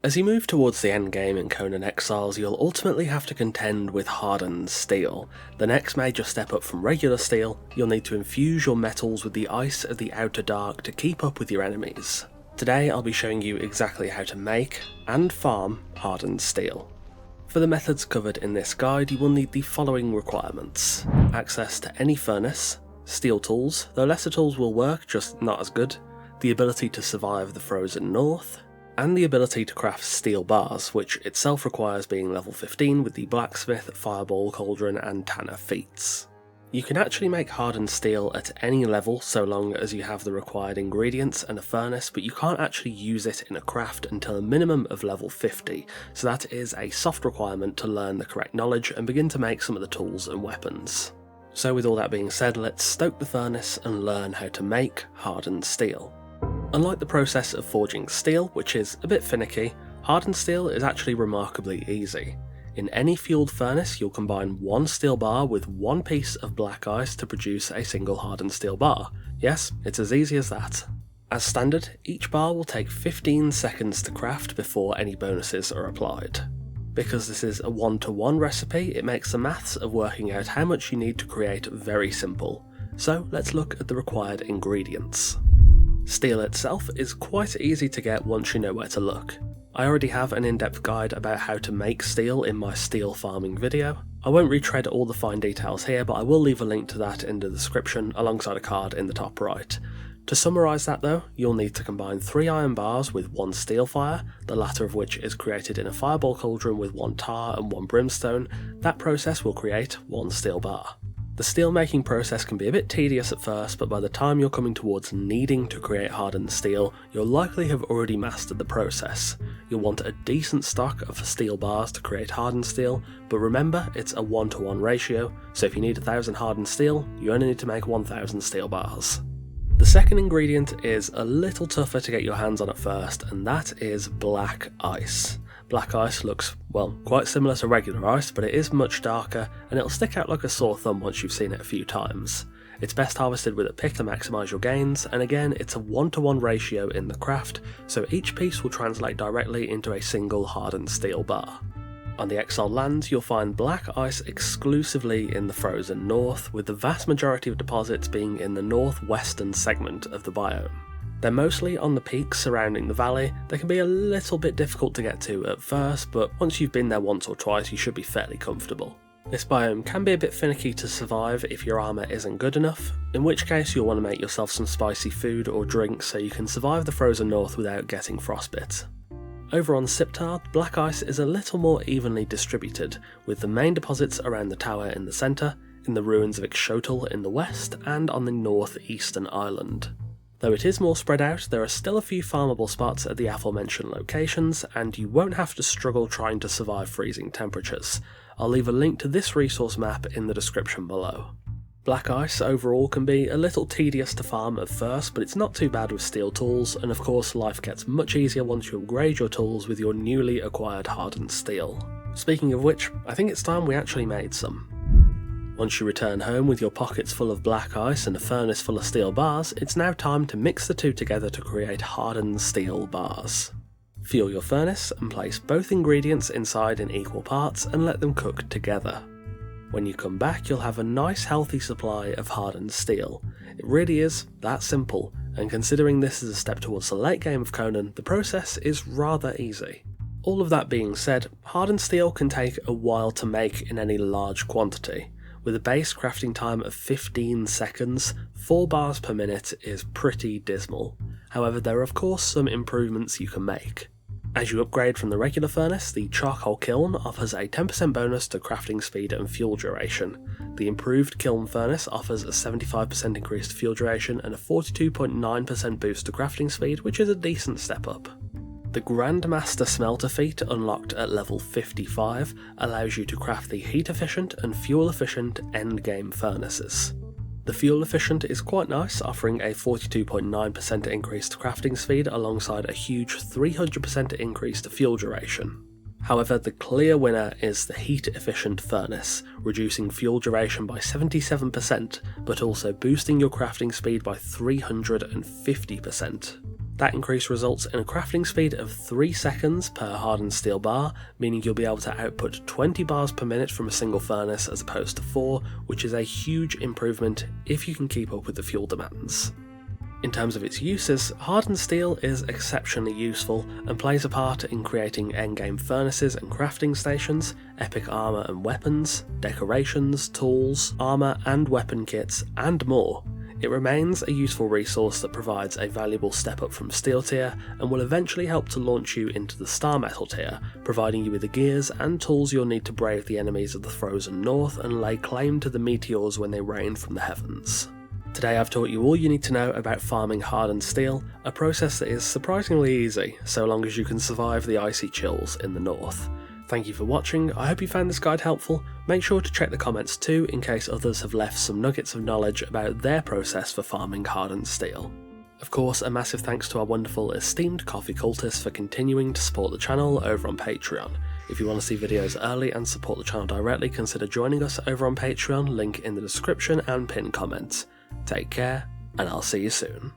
As you move towards the endgame in Conan Exiles, you'll ultimately have to contend with Hardened Steel. The next major step up from regular steel, you'll need to infuse your metals with the ice of the Outer Dark to keep up with your enemies. Today I'll be showing you exactly how to make and farm Hardened Steel. For the methods covered in this guide, you will need the following requirements: access to any furnace, steel tools, though lesser tools will work, just not as good, the ability to survive the frozen north, and the ability to craft steel bars, which itself requires being level 15 with the blacksmith, fireball, cauldron and tanner feats. You can actually make hardened steel at any level so long as you have the required ingredients and a furnace, but you can't actually use it in a craft until a minimum of level 50, so that is a soft requirement to learn the correct knowledge and begin to make some of the tools and weapons. So with all that being said, let's stoke the furnace and learn how to make hardened steel. Unlike the process of forging steel, which is a bit finicky, hardened steel is actually remarkably easy. In any fueled furnace, you'll combine one steel bar with one piece of black ice to produce a single hardened steel bar. Yes, it's as easy as that. As standard, each bar will take 15 seconds to craft before any bonuses are applied. Because this is a one-to-one recipe, it makes the maths of working out how much you need to create very simple. So let's look at the required ingredients. Steel itself is quite easy to get once you know where to look. I already have an in-depth guide about how to make steel in my steel farming video. I won't retread all the fine details here, but I will leave a link to that in the description alongside a card in the top right. To summarise that though, you'll need to combine 3 iron bars with 1 steel fire, the latter of which is created in a fireball cauldron with 1 tar and 1 brimstone. That process will create 1 steel bar. The steel making process can be a bit tedious at first, but by the time you're coming towards needing to create hardened steel, you'll likely have already mastered the process. You'll want a decent stock of steel bars to create hardened steel, but remember it's a 1-to-1 ratio, so if you need 1000 hardened steel, you only need to make 1000 steel bars. The second ingredient is a little tougher to get your hands on at first, and that is black ice. Black ice looks, well, quite similar to regular ice, but it is much darker, and it'll stick out like a sore thumb once you've seen it a few times. It's best harvested with a pick to maximise your gains, and again it's a 1-to-1 ratio in the craft, so each piece will translate directly into a single hardened steel bar. On the exiled lands, you'll find black ice exclusively in the frozen north, with the vast majority of deposits being in the northwestern segment of the biome. They're mostly on the peaks surrounding the valley. They can be a little bit difficult to get to at first, but once you've been there once or twice, you should be fairly comfortable. This biome can be a bit finicky to survive if your armour isn't good enough, in which case you'll want to make yourself some spicy food or drink so you can survive the frozen north without getting frostbite. Over on Siptar, black ice is a little more evenly distributed, with the main deposits around the tower in the centre, in the ruins of Ignosi in the west, and on the northeastern island. Though it is more spread out, there are still a few farmable spots at the aforementioned locations, and you won't have to struggle trying to survive freezing temperatures. I'll leave a link to this resource map in the description below. Black ice overall can be a little tedious to farm at first, but it's not too bad with steel tools, and of course life gets much easier once you upgrade your tools with your newly acquired hardened steel. Speaking of which, I think it's time we actually made some. Once you return home with your pockets full of black ice and a furnace full of steel bars, it's now time to mix the two together to create hardened steel bars. Fuel your furnace and place both ingredients inside in equal parts and let them cook together. When you come back, you'll have a nice healthy supply of hardened steel. It really is that simple, and considering this is a step towards the late game of Conan, the process is rather easy. All of that being said, hardened steel can take a while to make in any large quantity. With a base crafting time of 15 seconds, 4 bars per minute is pretty dismal. However, there are of course some improvements you can make. As you upgrade from the regular furnace, the charcoal kiln offers a 10% bonus to crafting speed and fuel duration. The improved kiln furnace offers a 75% increased fuel duration and a 42.9% boost to crafting speed, which is a decent step up. The Grandmaster Smelter feat, unlocked at level 55, allows you to craft the heat efficient and fuel efficient endgame furnaces. The fuel efficient is quite nice, offering a 42.9% increased crafting speed alongside a huge 300% increased fuel duration. However, the clear winner is the heat efficient furnace, reducing fuel duration by 77%, but also boosting your crafting speed by 350%. That increase results in a crafting speed of 3 seconds per hardened steel bar, meaning you'll be able to output 20 bars per minute from a single furnace as opposed to 4, which is a huge improvement if you can keep up with the fuel demands. In terms of its uses, hardened steel is exceptionally useful and plays a part in creating endgame furnaces and crafting stations, epic armour and weapons, decorations, tools, armour and weapon kits, and more. It remains a useful resource that provides a valuable step up from steel tier and will eventually help to launch you into the star metal tier, providing you with the gears and tools you'll need to brave the enemies of the frozen north and lay claim to the meteors when they rain from the heavens. Today I've taught you all you need to know about farming hardened steel, a process that is surprisingly easy, so long as you can survive the icy chills in the north. Thank you for watching, I hope you found this guide helpful. Make sure to check the comments too in case others have left some nuggets of knowledge about their process for farming hardened steel. Of course, a massive thanks to our wonderful esteemed coffee cultists for continuing to support the channel over on Patreon. If you want to see videos early and support the channel directly, consider joining us over on Patreon, link in the description and pinned comments. Take care, and I'll see you soon.